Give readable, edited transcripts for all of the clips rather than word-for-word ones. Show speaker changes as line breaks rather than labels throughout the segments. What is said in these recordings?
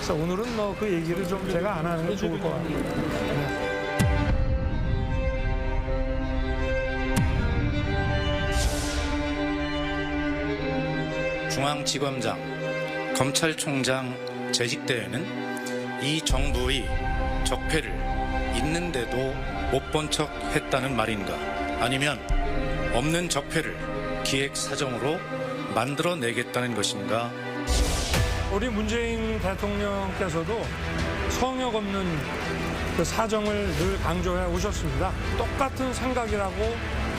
그래서 오늘은 뭐 그 얘기를 좀 제가 안 하는 게 좋을 것 같아요. 네.
중앙지검장, 검찰총장 재직대회는 이 정부의 적폐를 있는데도 못 본 척 했다는 말인가? 아니면 없는 적폐를 기획사정으로 만들어내겠다는 것인가?
우리 문재인 대통령께서도 성역 없는 그 사정을 늘 강조해 오셨습니다. 똑같은 생각이라고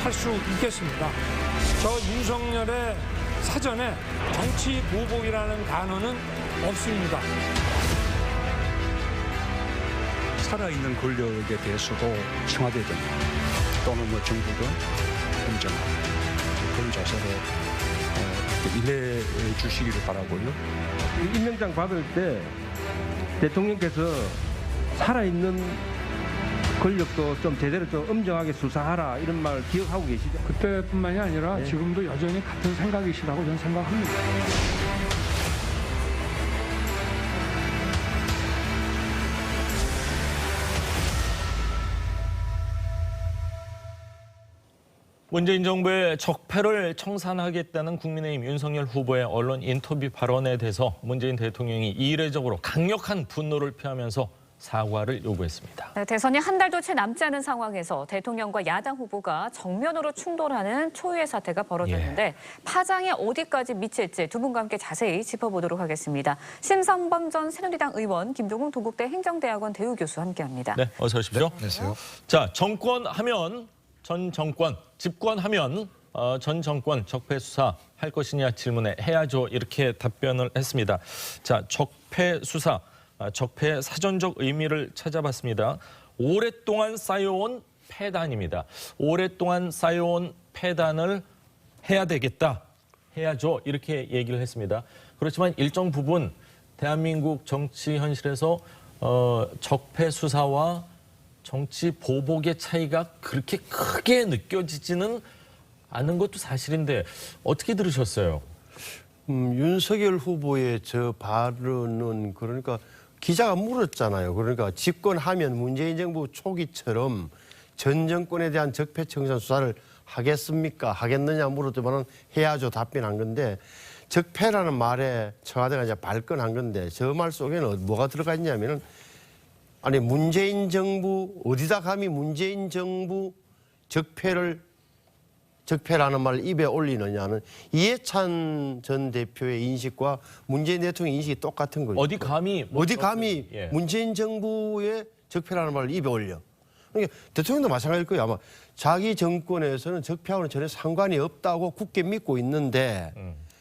할 수 있겠습니다. 저 윤석열의 사전에 정치 보복이라는 단어는 없습니다.
살아있는 권력에 대해서도 청와대든 또는 뭐 정부든 공정한 그런 자세로 임해 주시기를 바라고요.
임명장 받을 때 대통령께서 살아있는 권력도 좀 제대로 좀 엄정하게 수사하라 이런 말 기억하고 계시죠?
그때뿐만이 아니라
네.
지금도 여전히 같은 생각이시라고 저는 생각합니다.
문재인 정부의 적폐를 청산하겠다는 국민의힘 윤석열 후보의 언론 인터뷰 발언에 대해서 문재인 대통령이 이례적으로 강력한 분노를 표하면서 사과를 요구했습니다.
네, 대선이 한 달도 채 남지 않은 상황에서 대통령과 야당 후보가 정면으로 충돌하는 초유의 사태가 벌어졌는데 파장이 어디까지 미칠지 두 분과 함께 자세히 짚어보도록 하겠습니다. 심상범 전 새누리당 의원, 김종국 동국대 행정대학원 대우 교수 함께합니다.
네, 어서 오십시오.
네, 안녕하세요.
자, 정권하면 전 정권, 집권하면 전 정권 적폐 수사 할 것이냐 질문에 해야죠. 이렇게 답변을 했습니다. 자, 적폐 수사, 적폐의 사전적 의미를 찾아봤습니다. 오랫동안 쌓여온 폐단입니다. 오랫동안 쌓여온 폐단을 해야 되겠다, 해야죠. 이렇게 얘기를 했습니다. 그렇지만 일정 부분 대한민국 정치 현실에서 적폐 수사와 정치 보복의 차이가 그렇게 크게 느껴지지는 않은 것도 사실인데 어떻게 들으셨어요?
윤석열 후보의 저 발언은 그러니까 기자가 물었잖아요. 그러니까 집권하면 문재인 정부 초기처럼 전 정권에 대한 적폐 청산 수사를 하겠습니까? 하겠느냐 물었더니 해야죠 답변한 건데 적폐라는 말에 청와대가 이제 발끈한 건데 저 말 속에는 뭐가 들어가 있냐면은 아니 문재인 정부 어디다 감히 문재인 정부 적폐라는 말을 입에 올리느냐는 이해찬 전 대표의 인식과 문재인 대통령의 인식이 똑같은 거죠.
어디 감히
예. 문재인 정부의 적폐라는 말을 입에 올려. 그러니까 대통령도 마찬가지일 거예요. 아마 자기 정권에서는 적폐하고는 전혀 상관이 없다고 굳게 믿고 있는데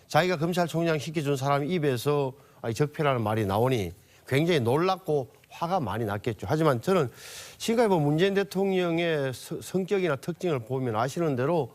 자기가 검찰총장 시켜준 사람 입에서 적폐라는 말이 나오니 굉장히 놀랍고 화가 많이 났겠죠. 하지만 저는 지금까지 문재인 대통령의 성격이나 특징을 보면 아시는 대로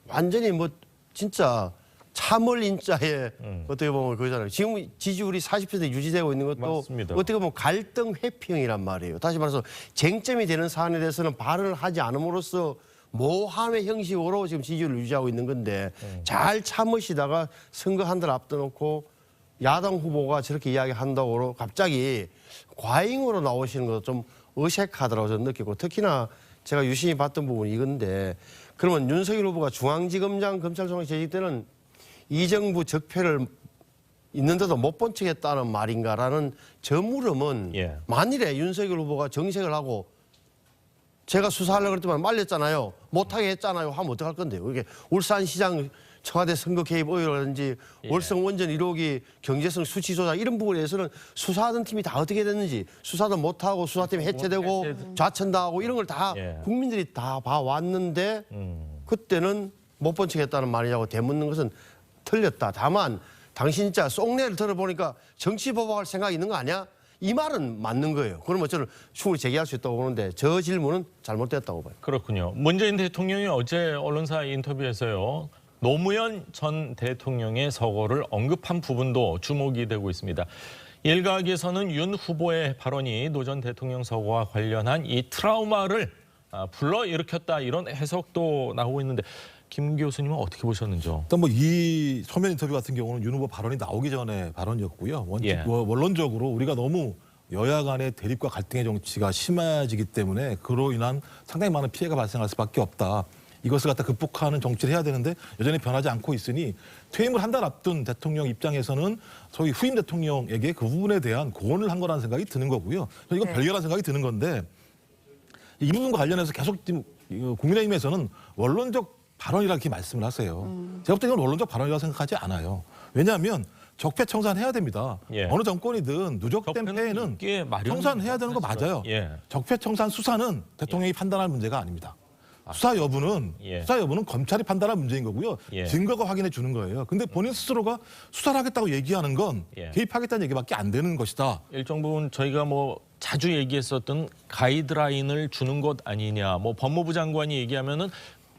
완전히 뭐 진짜 참을 인자에 어떻게 보면 그거잖아요. 지금 지지율이 40% 유지되고 있는 것도
맞습니다.
어떻게 보면 갈등 회피형이란 말이에요. 다시 말해서 쟁점이 되는 사안에 대해서는 발언을 하지 않음으로써 모함의 형식으로 지금 지지율을 유지하고 있는 건데 잘 참으시다가 선거 한 달 앞둬놓고 야당 후보가 저렇게 이야기한다고 갑자기 과잉으로 나오시는 것도 좀 어색하더라고 저는 느끼고 특히나 제가 유심히 봤던 부분이 이건데 그러면 윤석열 후보가 중앙지검장 검찰총장 재직 때는 이 정부 적폐를 있는데도 못 본 척했다는 말인가라는 저 물음은 만일에 윤석열 후보가 정색을 하고 제가 수사하려고 그랬더니 말렸잖아요. 못하게 했잖아요. 하면 어떡할 건데요. 이게 울산시장 청와대 선거 개입 의혹이라든지 월성 원전 1호기 경제성 수치 조작 이런 부분에 대해서는 수사하던 팀이 다 어떻게 됐는지 수사도 못하고 수사팀이 해체되고 좌천당하고 이런 걸 다 국민들이 다 봐왔는데 그때는 못 본 척했다는 말이냐고 되묻는 것은 틀렸다. 다만 당신 진짜 쏙내를 들어보니까 정치 보복할 생각이 있는 거 아니야? 이 말은 맞는 거예요. 그러면 저는 충분히 제기할 수 있다고 보는데 저 질문은 잘못됐다고 봐요.
그렇군요. 문재인 대통령이 어제 언론사 인터뷰에서요. 노무현 전 대통령의 서거를 언급한 부분도 주목이 되고 있습니다. 일각에서는 윤 후보의 발언이 노 전 대통령 서거와 관련한 이 트라우마를 불러일으켰다 이런 해석도 나오고 있는데 김 교수님은 어떻게 보셨는지요?
일단 뭐 이 서면 인터뷰 같은 경우는 윤 후보 발언이 나오기 전에 발언이었고요. 원론적으로 우리가 너무 여야 간의 대립과 갈등의 정치가 심해지기 때문에 그로 인한 상당히 많은 피해가 발생할 수밖에 없다. 이것을 갖다 극복하는 정치를 해야 되는데 여전히 변하지 않고 있으니 퇴임을 한 달 앞둔 대통령 입장에서는 소위 후임 대통령에게 그 부분에 대한 고언을 한 거라는 생각이 드는 거고요. 이건 별개라는 생각이 드는 건데 이 부분과 관련해서 계속 국민의힘에서는 원론적 발언이라고 이렇게 말씀을 하세요. 제가 볼 때 이건 원론적 발언이라고 생각하지 않아요. 왜냐하면 적폐청산해야 됩니다. 어느 정권이든 누적된 폐해는 청산해야 되는 거 맞아요. 적폐청산 수사는 대통령이 판단할 문제가 아닙니다. 수사 여부는 검찰이 판단할 문제인 거고요. 증거가 확인해 주는 거예요. 근데 본인 스스로가 수사를 하겠다고 얘기하는 건 개입하겠다는 얘기밖에 안 되는 것이다.
일정 부분 저희가 뭐 자주 얘기했었던 가이드라인을 주는 것 아니냐. 뭐 법무부 장관이 얘기하면은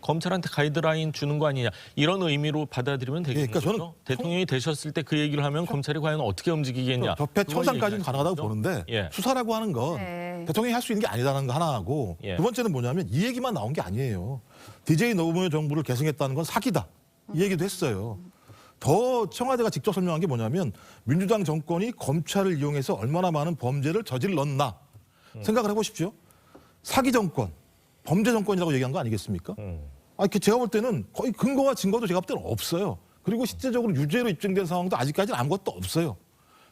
검찰한테 가이드라인 주는 거 아니냐. 이런 의미로 받아들이면 되겠죠. 그러니까 저는 대통령이 되셨을 때 그 얘기를 하면 검찰이 과연 어떻게 움직이겠냐.
적폐 청산까지는 가능하다고 보는데 수사라고 하는 건 대통령이 할 수 있는 게 아니다라는 거 하나하고 두 번째는 뭐냐면 이 얘기만 나온 게 아니에요. DJ 노무현 정부를 계승했다는 건 사기다. 이 얘기도 했어요. 더 청와대가 직접 설명한 게 뭐냐면 민주당 정권이 검찰을 이용해서 얼마나 많은 범죄를 저질렀나 생각을 해보십시오. 사기 정권, 범죄 정권이라고 얘기한 거 아니겠습니까? 제가 볼 때는 거의 근거와 증거도 제가 볼 때는 없어요. 그리고 실제적으로 유죄로 입증된 상황도 아직까지는 아무것도 없어요.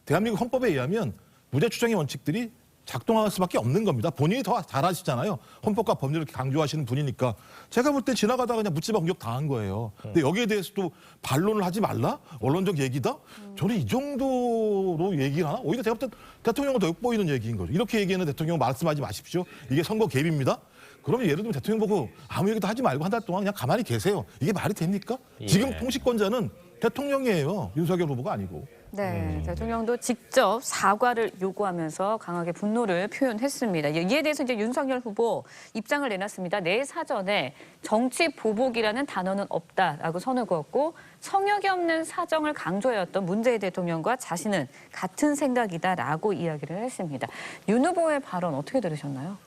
대한민국 헌법에 의하면 무죄 추정의 원칙들이 작동할 수밖에 없는 겁니다. 본인이 더 잘 아시잖아요. 헌법과 법률을 강조하시는 분이니까. 제가 볼 때 지나가다가 그냥 묻지마 공격 당한 거예요. 근데 여기에 대해서도 반론을 하지 말라? 원론적 얘기다? 저는 이 정도로 얘기를 하나? 오히려 제가 볼 때 대통령은 더 욕보이는 얘기인 거죠. 이렇게 얘기하는 대통령 말씀하지 마십시오. 이게 선거 개입입니다. 그러면 예를 들면 대통령 보고 아무 얘기도 하지 말고 한 달 동안 그냥 가만히 계세요. 이게 말이 됩니까? 지금 통치권자는 대통령이에요. 윤석열 후보가 아니고.
네, 대통령도 직접 사과를 요구하면서 강하게 분노를 표현했습니다. 이에 대해서 이제 윤석열 후보 입장을 내놨습니다. 내 사전에 정치 보복이라는 단어는 없다라고 선을 그었고 성역이 없는 사정을 강조해왔던 문재인 대통령과 자신은 같은 생각이다라고 이야기를 했습니다. 윤 후보의 발언 어떻게 들으셨나요?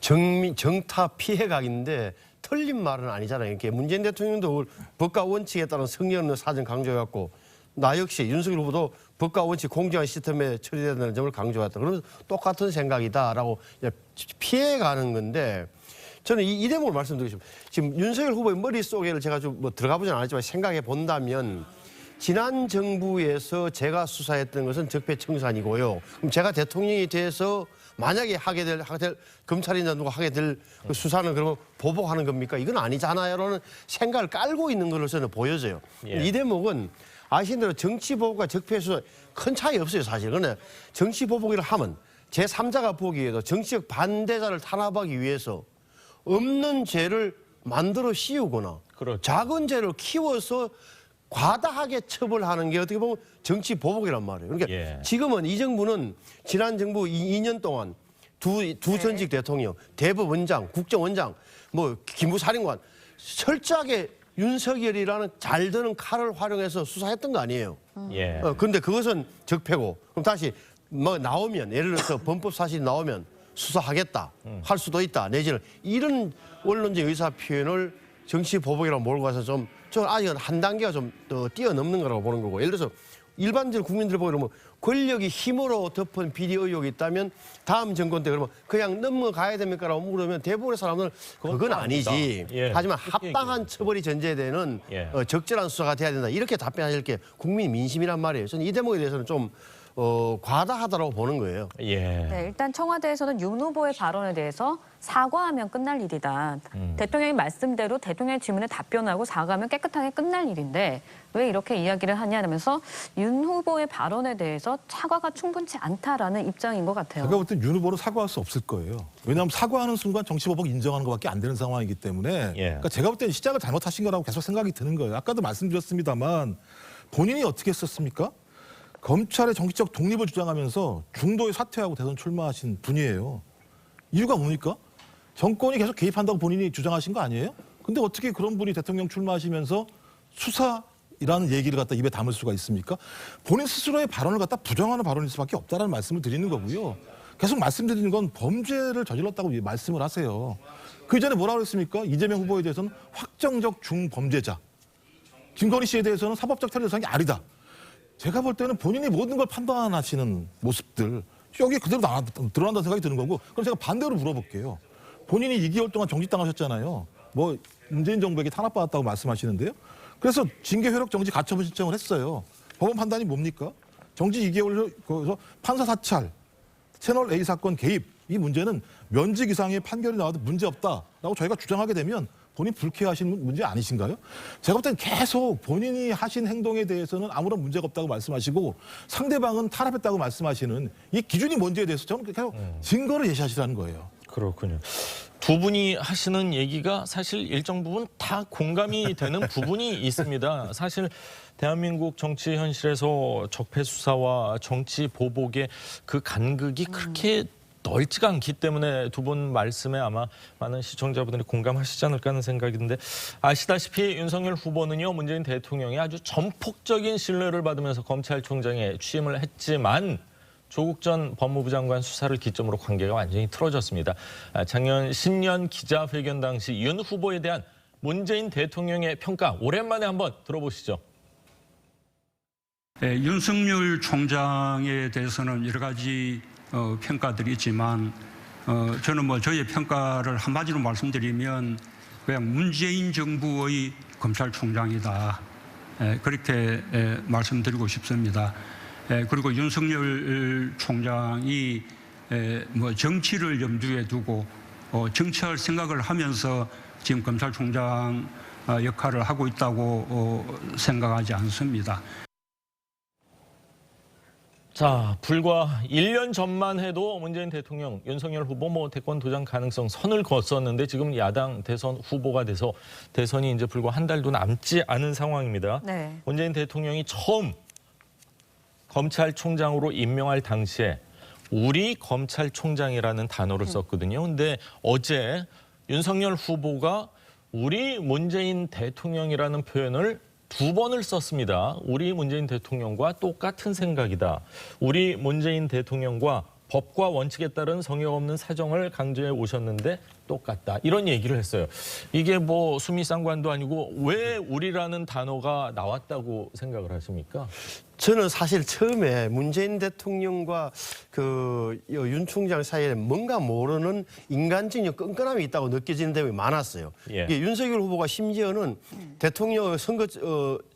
정타 피해각인데 틀린 말은 아니잖아요. 이렇게 문재인 대통령도 법과 원칙에 따른 성역 없는 사정 강조해왔고 나 역시 윤석열 후보도 법과 원칙 공정한 시스템에 처리된다는 점을 강조했다. 그러면 똑같은 생각이다라고 피해가는 건데 저는 이 대목을 말씀드리고 싶습니다. 지금 윤석열 후보의 머릿속에를 제가 좀 뭐 들어가 보진 않았지만 생각해 본다면 지난 정부에서 제가 수사했던 것은 적폐청산이고요. 그럼 제가 대통령이 돼서 만약에 하게 될 검찰이나 누가 하게 될 그 수사는 그러면 보복하는 겁니까? 이건 아니잖아요라는 생각을 깔고 있는 걸로 저는 보여져요. 이 대목은 아시는 대로 정치 보복과 적폐 수사 큰 차이 없어요, 사실. 그런데 정치 보복이라 하면 제3자가 보기에도 정치적 반대자를 탄압하기 위해서 없는 죄를 만들어 씌우거나 작은 죄를 키워서 과다하게 처벌하는 게 어떻게 보면 정치 보복이란 말이에요. 그러니까 지금은 이 정부는 지난 정부 2년 동안 두 전직 대통령, 대법원장, 국정원장, 뭐 기무사령관 철저하게 윤석열이라는 잘 드는 칼을 활용해서 수사했던 거 아니에요. 그런데 그것은 적폐고 그럼 다시 뭐 나오면 예를 들어서 범법 사실이 나오면 수사하겠다 할 수도 있다 내지는 이런 언론적 의사 표현을 정치 보복이라고 몰고 가서 좀 아직은 한 단계가 좀 더 뛰어넘는 거라고 보는 거고 예를 들어서 일반적인 국민들 보기 그러면 권력이 힘으로 덮은 비리 의혹이 있다면 다음 정권 때 그러면 그냥 넘어가야 됩니까라고 물으면 대부분의 사람들은 그건 아니지. 하지만 합당한 처벌이 전제되는 적절한 수사가 돼야 된다. 이렇게 답변하실 게 국민 민심이란 말이에요. 저는 이 대목에 대해서는 좀 과다하다고 보는 거예요.
네, 일단 청와대에서는 윤 후보의 발언에 대해서 사과하면 끝날 일이다. 대통령의 말씀대로 대통령의 질문에 답변하고 사과하면 깨끗하게 끝날 일인데 왜 이렇게 이야기를 하냐면서 윤 후보의 발언에 대해서 사과가 충분치 않다라는 입장인 것 같아요.
제가 볼 때 윤 후보는 사과할 수 없을 거예요. 왜냐하면 사과하는 순간 정치보복 인정하는 것밖에 안 되는 상황이기 때문에 그러니까 제가 볼 때는 시작을 잘못하신 거라고 계속 생각이 드는 거예요. 아까도 말씀드렸습니다만 본인이 어떻게 했었습니까? 검찰의 정치적 독립을 주장하면서 중도에 사퇴하고 대선 출마하신 분이에요. 이유가 뭡니까? 정권이 계속 개입한다고 본인이 주장하신 거 아니에요? 근데 어떻게 그런 분이 대통령 출마하시면서 수사이라는 얘기를 갖다 입에 담을 수가 있습니까? 본인 스스로의 발언을 갖다 부정하는 발언일 수밖에 없다는 말씀을 드리는 거고요. 계속 말씀드리는 건 범죄를 저질렀다고 말씀을 하세요. 그 전에 뭐라고 그랬습니까? 이재명 후보에 대해서는 확정적 중범죄자. 김건희 씨에 대해서는 사법적 처리 대상이 아니다. 제가 볼 때는 본인이 모든 걸 판단하시는 모습들 여기 그대로 드러난다는 생각이 드는 거고 그럼 제가 반대로 물어볼게요. 본인이 2개월 동안 정직당하셨잖아요. 뭐 문재인 정부에게 탄압받았다고 말씀하시는데요. 그래서 징계 효력 정지 가처분 신청을 했어요. 법원 판단이 뭡니까? 정지 2개월 거기서 판사 사찰, 채널 A 사건 개입 이 문제는 면직 이상의 판결이 나와도 문제없다라고 저희가 주장하게 되면 본인 불쾌하신 문제 아니신가요? 제가 볼 때는 계속 본인이 하신 행동에 대해서는 아무런 문제가 없다고 말씀하시고 상대방은 탄압했다고 말씀하시는 이 기준이 뭔지에 대해서 저는 계속 증거를 제시하시라는 거예요.
그렇군요. 두 분이 하시는 얘기가 사실 일정 부분 다 공감이 되는 부분이 있습니다. 사실 대한민국 정치 현실에서 적폐 수사와 정치 보복의 그 간극이 그렇게 넓지가 않기 때문에 두 분 말씀에 아마 많은 시청자분들이 공감하시지 않을까 하는 생각이 드는데 아시다시피 윤석열 후보는요 문재인 대통령이 아주 전폭적인 신뢰를 받으면서 검찰총장에 취임을 했지만 조국 전 법무부 장관 수사를 기점으로 관계가 완전히 틀어졌습니다. 작년 신년 기자회견 당시 윤 후보에 대한 문재인 대통령의 평가 오랜만에 한번 들어보시죠.
네, 윤석열 총장에 대해서는 여러 가지 평가들이 있지만 저는 뭐 저의 평가를 한마디로 말씀드리면 그냥 문재인 정부의 검찰총장이다. 그렇게 말씀드리고 싶습니다. 그리고 윤석열 총장이 뭐 정치를 염두에 두고 정치할 생각을 하면서 지금 검찰총장 역할을 하고 있다고 생각하지 않습니다.
자, 불과 1년 전만 해도 문재인 대통령, 윤석열 후보 대권 도전 가능성 선을 그었었는데 지금 야당 대선 후보가 돼서 대선이 이제 불과 한 달도 남지 않은 상황입니다. 네. 문재인 대통령이 처음 검찰총장으로 임명할 당시에 우리 검찰총장이라는 단어를 썼거든요. 근데 어제 윤석열 후보가 우리 문재인 대통령이라는 표현을 2번을 썼습니다. 우리 문재인 대통령과 똑같은 생각이다. 우리 문재인 대통령과 법과 원칙에 따른 성역 없는 사정을 강조해 오셨는데 똑같다. 이런 얘기를 했어요. 이게 뭐 수미상관도 아니고 왜 우리라는 단어가 나왔다고 생각을 하십니까?
저는 사실 처음에 문재인 대통령과 그 윤 총장 사이에 뭔가 모르는 인간적인 끈끈함이 있다고 느껴지는 점이 많았어요. 예. 윤석열 후보가 심지어는 대통령 선거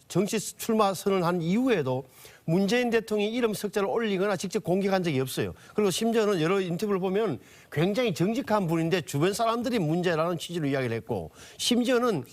정치 출마 선언한 이후에도 문재인 대통령의 이름 석자를 올리거나 직접 공격한 적이 없어요. 그리고 심지어는 여러 인터뷰를 보면 굉장히 정직한 분인데 주변 사람들이 문제라는 취지로 이야기를 했고 심지어는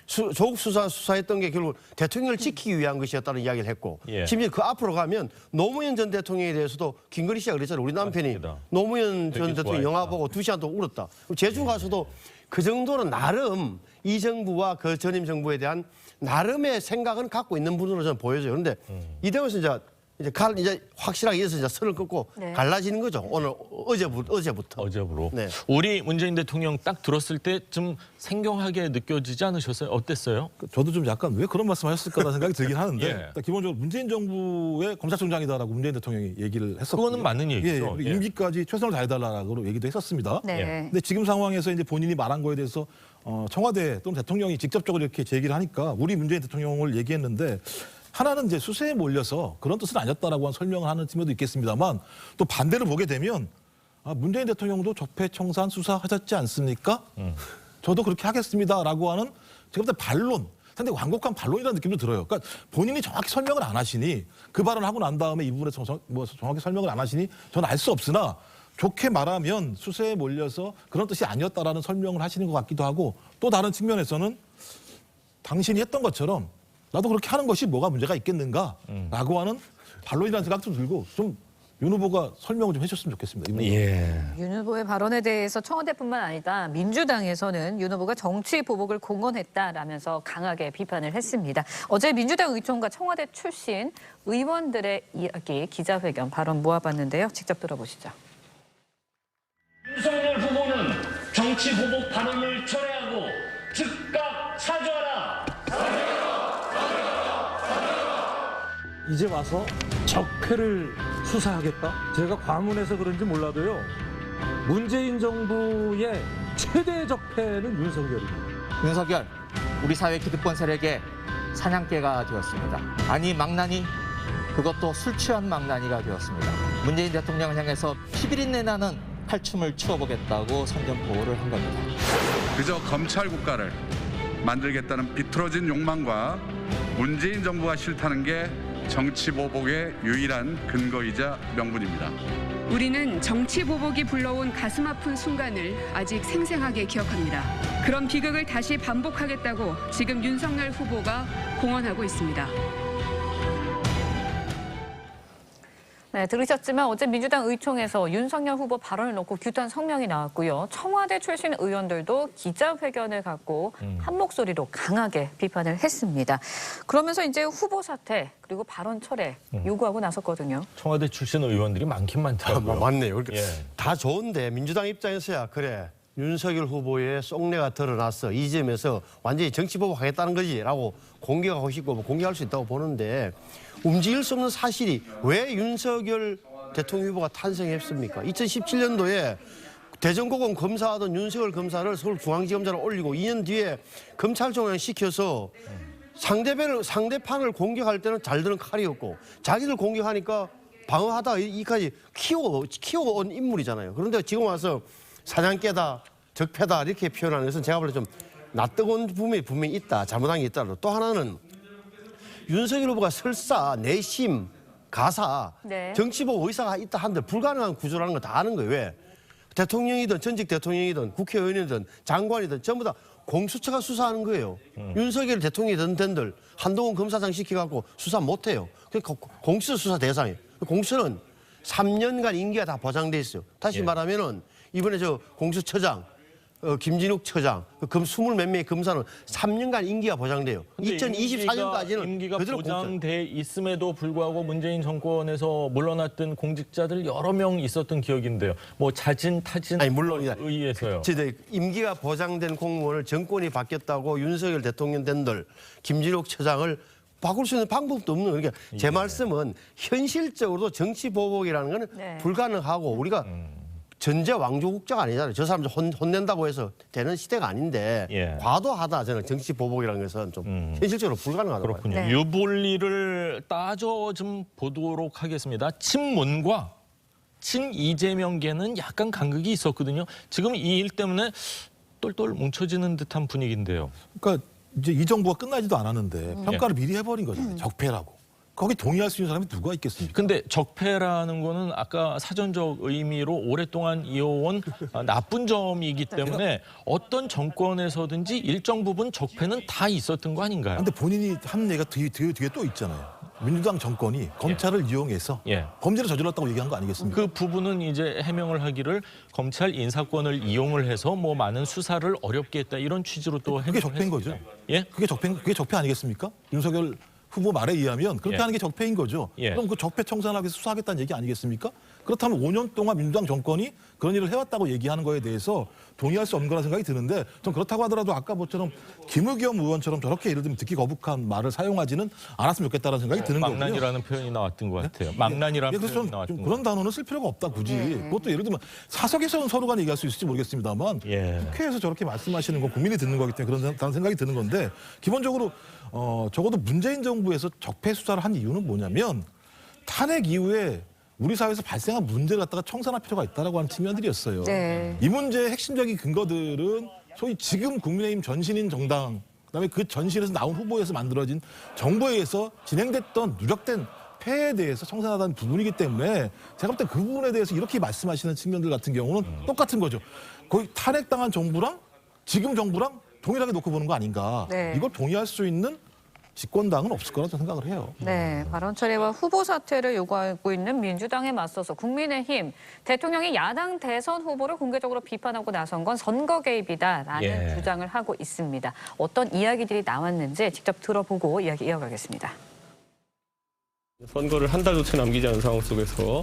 조국 수사했던 게 결국 대통령을 지키기 위한 것이었다는 이야기를 했고 심지어 그 앞으로 가면 노무현 전 대통령에 대해서도 김건희 씨가 그랬잖아요. 우리 남편이 노무현 전 대통령 영화 보고 2시간 동안 울었다. 제주 가서도 그 정도로 나름 이 정부와 그 전임 정부에 대한 나름의 생각은 갖고 있는 분으로 저는 보여져요. 그런데 이대로서 이제 확실하게 이어서 이제 선을 끊고 갈라지는 거죠. 오늘 어제부터.
어제부로. 네. 우리 문재인 대통령 딱 들었을 때 좀 생경하게 느껴지지 않으셨어요? 어땠어요?
저도 좀 약간 왜 그런 말씀하셨을까라는 생각이 들긴 하는데 기본적으로 문재인 정부의 검찰총장이다라고 문재인 대통령이 얘기를 했었고
그거는 맞는 얘기죠.
임기까지 최선을 다해달라고 얘기도 했었습니다. 근데 지금 상황에서 이제 본인이 말한 거에 대해서 청와대 또는 대통령이 직접적으로 이렇게 제기를 하니까 우리 문재인 대통령을 얘기했는데 하나는 이제 수세에 몰려서 그런 뜻은 아니었다라고 한 설명을 하는 측면도 있겠습니다만 또 반대로 보게 되면 문재인 대통령도 적폐청산 수사하셨지 않습니까? 저도 그렇게 하겠습니다라고 하는 제가 볼 때 반론, 상당히 완곡한 반론이라는 느낌도 들어요. 그러니까 본인이 정확히 설명을 안 하시니 그 발언을 하고 난 다음에 이 부분에 정확히 설명을 안 하시니 저는 알 수 없으나 좋게 말하면 수세에 몰려서 그런 뜻이 아니었다라는 설명을 하시는 것 같기도 하고 또 다른 측면에서는 당신이 했던 것처럼 나도 그렇게 하는 것이 뭐가 문제가 있겠는가라고 하는 반론이라는 생각도 들고 좀 윤 후보가 설명을 좀 해줬으면 좋겠습니다.
윤 후보의 발언에 대해서 청와대뿐만 아니라 민주당에서는 윤 후보가 정치 보복을 공언했다라면서 강하게 비판을 했습니다. 어제 민주당 의총과 청와대 출신 의원들의 이야기 기자회견 발언 모아봤는데요. 직접 들어보시죠.
윤석열 후보는 정치 보복 발언을 철회하고 즉각 사죄하라.
이제 와서 적폐를 수사하겠다? 제가 과문해서 그런지 몰라도요. 문재인 정부의
최대 적폐는 윤석열입니다.
윤석열, 우리 사회 기득권 세력의 사냥개가 되었습니다. 아니 망나니, 그것도 술 취한 망나니가 되었습니다. 문재인 대통령을 향해서 피비린내 나는 칼춤을 추어보겠다고 선전포고를 한 겁니다.
그저 검찰 국가를 만들겠다는 비틀어진 욕망과 문재인 정부가 싫다는 게 정치 보복의 유일한 근거이자 명분입니다.
우리는 정치 보복이 불러온 가슴 아픈 순간을 아직 생생하게 기억합니다. 그런 비극을 다시 반복하겠다고 지금 윤석열 후보가 공언하고 있습니다.
네, 들으셨지만 어제 민주당 의총에서 윤석열 후보 발언을 놓고 규탄 성명이 나왔고요. 청와대 출신 의원들도 기자회견을 갖고 한 목소리로 강하게 비판을 했습니다. 그러면서 이제 후보 사퇴 그리고 발언 철회 요구하고 나섰거든요.
청와대 출신 의원들이 많긴 많더라고요.
맞네요. 그러니까
예.
다 좋은데 민주당 입장에서야 그래. 윤석열 후보의 쏙내가 드러났어. 이 점에서 완전히 정치보복하겠다는 거지라고 공격하고 싶고 공격할 수 있다고 보는데 움직일 수 없는 사실이 왜 윤석열 대통령 후보가 탄생했습니까? 2017년도에 대전고검 검사하던 윤석열 검사를 서울중앙지검장으로 올리고 2년 뒤에 검찰총장 시켜서 상대판을 공격할 때는 잘 드는 칼이었고 자기들 공격하니까 방어하다가 이까지 키워온 인물이잖아요. 그런데 지금 와서 사냥개다, 적폐다 이렇게 표현하는 것은 제가 볼 때 좀 낯뜨거운 부분이 분명히 있다. 잘못한 게 있다. 또 하나는 윤석열 후보가 설사, 내심, 가사, 정치보복 의사가 있다 한들 불가능한 구조라는 거 다 아는 거예요. 왜? 대통령이든 전직 대통령이든 국회의원이든 장관이든 전부 다 공수처가 수사하는 거예요. 윤석열 대통령이 된들 한동훈 검사장 시켜갖고 수사 못해요. 그러니까 공수처 수사 대상이에요. 공수처는 3년간 임기가 다 보장돼 있어요. 다시 말하면은 이번에 저 공수처장, 김진욱 처장, 20몇 명의 검사는 3년간 임기가 보장돼요. 2024년까지는
임기가 보장돼 있음에도 불구하고 문재인 정권에서 물러났던 공직자들 여러 명 있었던 기억인데요. 뭐 자진, 타진
물론이다.
의해서요.
임기가 보장된 공무원을 정권이 바뀌었다고 윤석열 대통령 된들 김진욱 처장을 바꿀 수 있는 방법도 없는 거예요. 그러니까 제 말씀은 현실적으로도 정치 보복이라는 건 불가능하고 우리가 전제 왕조국자가 아니잖아요. 저 사람들 혼낸다고 해서 되는 시대가 아닌데 과도하다 저는 정치 보복이라는 것은 좀 현실적으로 불가능하다고 봐요.
그렇군요. 유불리를 따져 좀 보도록 하겠습니다. 친문과 친 이재명계는 약간 간극이 있었거든요. 지금 이 일 때문에 똘똘 뭉쳐지는 듯한 분위기인데요.
그러니까 이제 이 정부가 끝나지도 않았는데 평가를 미리 해버린 거잖아요. 적폐라고. 거기 동의할 수 있는 사람이 누가 있겠습니까?
근데 적폐라는 거는 아까 사전적 의미로 오랫동안 이어온 나쁜 점이기 때문에 어떤 정권에서든지 일정 부분 적폐는 다 있었던 거 아닌가요?
근데 본인이 한 얘기가 뒤에 또 있잖아요. 민주당 정권이 검찰을 이용해서 범죄를 저질렀다고 얘기한 거 아니겠습니까?
그 부분은 이제 해명을 하기를 검찰 인사권을 이용을 해서 뭐 많은 수사를 어렵게 했다 이런 취지로 또
그게 적폐인 거죠.
예?
그게 적폐 아니겠습니까? 윤석열 후보 말에 의하면 그렇게 하는 게 적폐인 거죠. 그럼 그 적폐 청산하기 위해서 수사하겠다는 얘기 아니겠습니까? 그렇다면 5년 동안 민주당 정권이 그런 일을 해왔다고 얘기하는 거에 대해서 동의할 수 없는 거라는 생각이 드는데 좀 그렇다고 하더라도 아까 뭐처럼 김의겸 의원처럼 저렇게 예를 들면 듣기 거북한 말을 사용하지는 않았으면 좋겠다는 생각이 드는 거고요.
망난이라는 표현이 나왔던 것 같아요. 망난이라는
표현이
나왔던
좀 그런 단어는 쓸 필요가 없다 굳이. 그것도 예를 들면 사석에서는 서로 간에 얘기할 수 있을지 모르겠습니다만 국회에서 저렇게 말씀하시는 건 국민이 듣는 거기 때문에 그런 생각이 드는 건데 기본적으로 적어도 문재인 정부에서 적폐 수사를 한 이유는 뭐냐면 탄핵 이후에 우리 사회에서 발생한 문제를 갖다가 청산할 필요가 있다라고 하는 측면들이었어요. 이 문제의 핵심적인 근거들은 소위 지금 국민의힘 전신인 정당, 그다음에 그 전신에서 나온 후보에서 만들어진 정부에 의해서 진행됐던 누적된 폐해에 대해서 청산하다는 부분이기 때문에 제가 볼 때 그 부분에 대해서 이렇게 말씀하시는 측면들 같은 경우는 똑같은 거죠. 거의 탄핵당한 정부랑 지금 정부랑 동일하게 놓고 보는 거 아닌가. 이걸 동의할 수 있는 집권당은 없을 거라고 생각을 해요.
네, 발언 철회와 후보 사퇴를 요구하고 있는 민주당에 맞서서 국민의힘 대통령이 야당 대선 후보를 공개적으로 비판하고 나선 건 선거 개입이다라는 주장을 하고 있습니다. 어떤 이야기들이 나왔는지 직접 들어보고 이야기 이어가겠습니다.
선거를 한 달도 채 남기지 않은 상황 속에서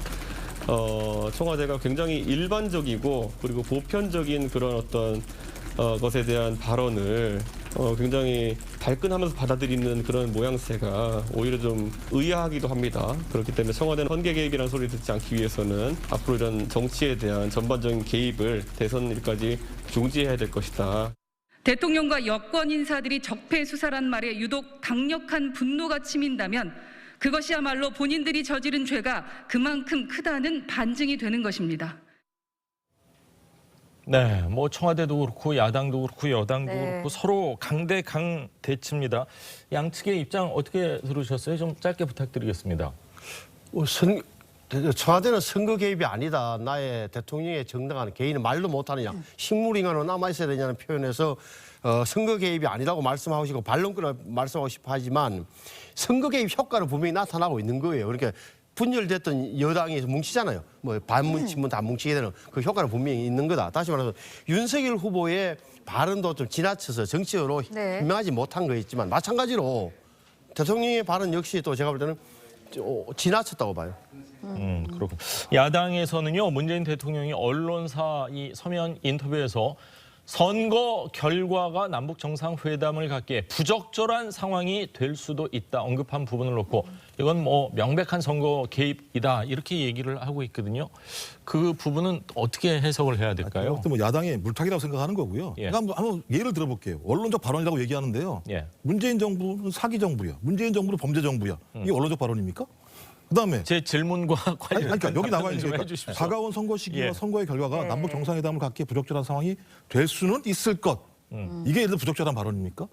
청와대가 굉장히 일반적이고 그리고 보편적인 그런 어떤 것에 대한 발언을 굉장히 발끈하면서 받아들이는 그런 모양새가 오히려 좀 의아하기도 합니다. 그렇기 때문에 청와대는 선거 개입이라는 소리 듣지 않기 위해서는 앞으로 이런 정치에 대한 전반적인 개입을 대선 일까지 중지해야 될 것이다.
대통령과 여권 인사들이 적폐 수사란 말에 유독 강력한 분노가 치민다면 그것이야말로 본인들이 저지른 죄가 그만큼 크다는 반증이 되는 것입니다.
네, 뭐 청와대도 그렇고 야당도 그렇고 여당도 그렇고 서로 강대강대치입니다. 양측의 입장 어떻게 들으셨어요? 좀 짧게 부탁드리겠습니다.
청와대는 선거 개입이 아니다. 나의 대통령의 정당한 개인은 말도 못하느냐. 식물인간으로 남아있어야 되냐는 표현에서 선거 개입이 아니라고 말씀하고 싶고 반론권을 말씀하고 싶어 하지만 선거 개입 효과는 분명히 나타나고 있는 거예요. 그러니까 분열됐던 여당이 뭉치잖아요. 뭐 반뭉치면 다 뭉치게 되는 그 효과는 분명히 있는 거다. 다시 말해서 윤석열 후보의 발언도 좀 지나쳐서 정치적으로 현명하지 못한 거 있지만 마찬가지로 대통령의 발언 역시 또 제가 볼 때는 지나쳤다고 봐요.
그렇고 야당에서는요 문재인 대통령이 언론사 이 서면 인터뷰에서 선거 결과가 남북 정상회담을 갖기에 부적절한 상황이 될 수도 있다 언급한 부분을 놓고 이건 뭐 명백한 선거 개입이다 이렇게 얘기를 하고 있거든요. 그 부분은 어떻게 해석을 해야 될까요?
뭐 야당의 물타기라고 생각하는 거고요. 제가 한번 예를 들어볼게요. 언론적 발언이라고 얘기하는데요. 문재인 정부는 사기 정부야. 문재인 정부는 범죄 정부야. 이게 언론적 발언입니까? 그다음에
제 질문과 관련해서
그러니까 여기 나와 있는 게 다가온 선거 시기와 선거의 결과가 남북 정상회담을 갖기에 부적절한 상황이 될 수는 있을 것. 이게 예를 들어 부적절한 발언입니까?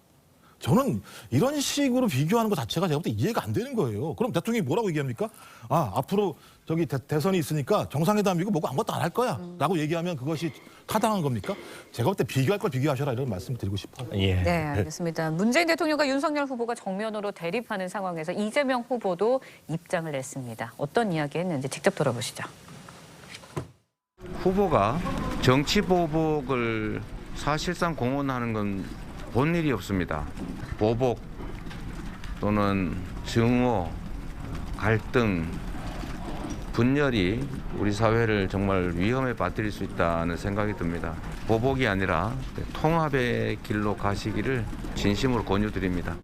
저는 이런 식으로 비교하는 것 자체가 제가 볼 때 이해가 안 되는 거예요. 그럼 대통령이 뭐라고 얘기합니까? 앞으로 저기 대선이 있으니까 정상회담이고 뭐고 아무것도 안 할 거야 라고 얘기하면 그것이 타당한 겁니까? 제가 볼 때 비교할 걸 비교하셔라 이런 말씀 드리고 싶어요.
네, 알겠습니다. 문재인 대통령과 윤석열 후보가 정면으로 대립하는 상황에서 이재명 후보도 입장을 냈습니다. 어떤 이야기 했는지 직접 들어보시죠.
후보가 정치 보복을 사실상 공언하는 건 본 일이 없습니다. 보복 또는 증오, 갈등, 분열이 우리 사회를 정말 위험에 빠뜨릴 수 있다는 생각이 듭니다. 보복이 아니라 통합의 길로 가시기를 진심으로 권유드립니다.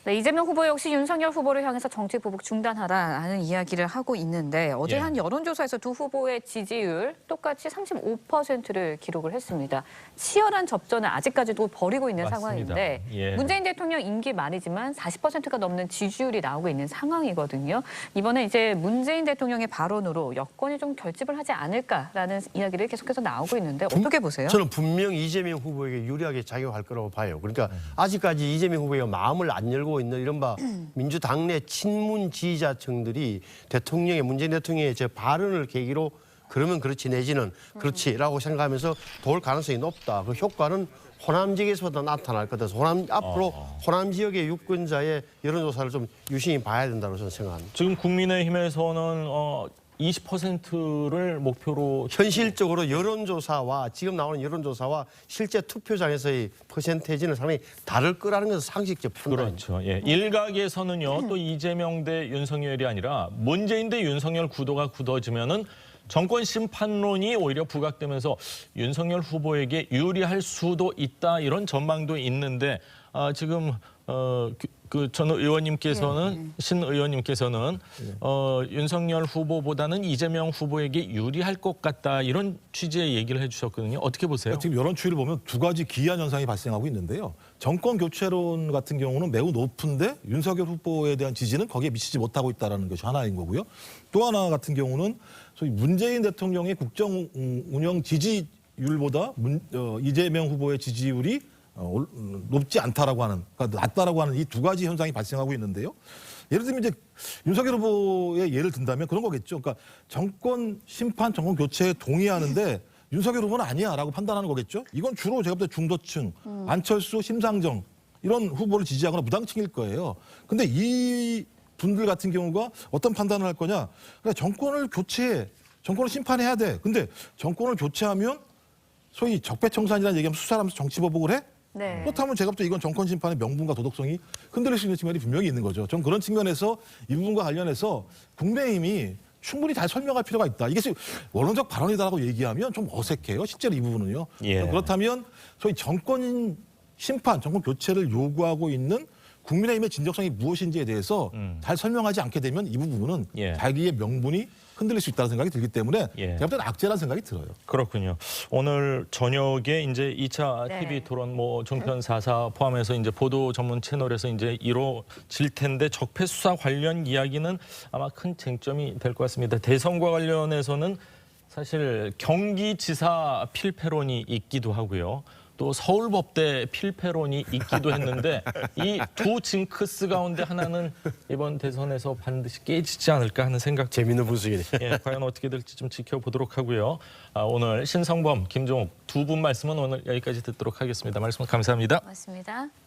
네, 이재명 후보 역시 윤석열 후보를 향해서 정치 보복 중단하라는 이야기를 하고 있는데 어제 한 여론조사에서 두 후보의 지지율 똑같이 35%를 기록을 했습니다. 치열한 접전을 아직까지도 벌이고 있는 상황인데 문재인 대통령 임기 말이지만 40%가 넘는 지지율이 나오고 있는 상황이거든요. 이번에 이제 문재인 대통령의 발언으로 여권이 좀 결집을 하지 않을까라는 이야기를 계속해서 나오고 있는데 어떻게 보세요?
저는 분명히 이재명 후보에게 유리하게 작용할 거라고 봐요. 그러니까 아직까지 이재명 후보가 마음을 안 열고 있는 이른바 민주당 내 친문 지지자층들이 문재인 대통령의 제 발언을 계기로 그러면 그렇지 내지는 그렇지라고 생각하면서 볼 가능성이 높다. 그 효과는 호남 지역에서부터 나타날 거다. 앞으로 호남 지역의 유권자의 여론조사를 좀 유심히 봐야 된다고 저는 생각합니다.
지금 국민의힘에서는 20%를 목표로
현실적으로 여론조사와 지금 나오는 여론조사와 실제 투표장에서의 퍼센테이지는 상당히 다를 거라는 것은 상식적 판단입니다.
그렇죠. 일각에서는요. 또 이재명 대 윤석열이 아니라 문재인 대 윤석열 구도가 굳어지면은 정권 심판론이 오히려 부각되면서 윤석열 후보에게 유리할 수도 있다 이런 전망도 있는데 지금 전 의원님께서는 신 의원님께서는 윤석열 후보보다는 이재명 후보에게 유리할 것 같다 이런 취지의 얘기를 해주셨거든요. 어떻게 보세요?
지금 여론 추이를 보면 두 가지 기이한 현상이 발생하고 있는데요. 정권 교체론 같은 경우는 매우 높은데 윤석열 후보에 대한 지지는 거기에 미치지 못하고 있다는 것이 하나인 거고요. 또 하나 같은 경우는 소위 문재인 대통령의 국정 운영 지지율보다 이재명 후보의 지지율이 높지 않다라고 하는, 그러니까 낮다라고 하는 이 두 가지 현상이 발생하고 있는데요. 예를 들면 이제 윤석열 후보의 예를 든다면 그런 거겠죠. 그러니까 정권 심판, 정권 교체에 동의하는데 윤석열 후보는 아니야라고 판단하는 거겠죠. 이건 주로 제가 볼 때 중도층, 안철수, 심상정 이런 후보를 지지하거나 무당층일 거예요. 근데 이 분들 같은 경우가 어떤 판단을 할 거냐? 그러니까 정권을 심판해야 돼. 근데 정권을 교체하면 소위 적폐청산이라는 얘기하면 수사하면서 정치보복을 해? 그렇다면 제가 볼 때 이건 정권 심판의 명분과 도덕성이 흔들릴 수 있는 측면이 분명히 있는 거죠. 전 그런 측면에서 이 부분과 관련해서 국민의힘이 충분히 잘 설명할 필요가 있다. 이게 지금 원론적 발언이다라고 얘기하면 좀 어색해요. 실제로 이 부분은요. 그렇다면 소위 정권 심판, 정권 교체를 요구하고 있는 국민의힘의 진정성이 무엇인지에 대해서 잘 설명하지 않게 되면 이 부분은 자기의 명분이 흔들릴 수 있다는 생각이 들기 때문에 제가 볼 때는 악재라는 생각이 들어요.
그렇군요. 오늘 저녁에 이제 2차 TV 토론 종편 4사 포함해서 이제 보도 전문 채널에서 이제 이루어질 텐데 적폐 수사 관련 이야기는 아마 큰 쟁점이 될 것 같습니다. 대선과 관련해서는 사실 경기지사 필패론이 있기도 하고요. 또 서울법대 필패론이 있기도 했는데 이 두 징크스 가운데 하나는 이번 대선에서 반드시 깨지지 않을까 하는 생각.
재밌는 분석이네.
과연 어떻게 될지 좀 지켜보도록 하고요. 오늘 신성범, 김종욱 두 분 말씀은 오늘 여기까지 듣도록 하겠습니다. 말씀 감사합니다.
고맙습니다.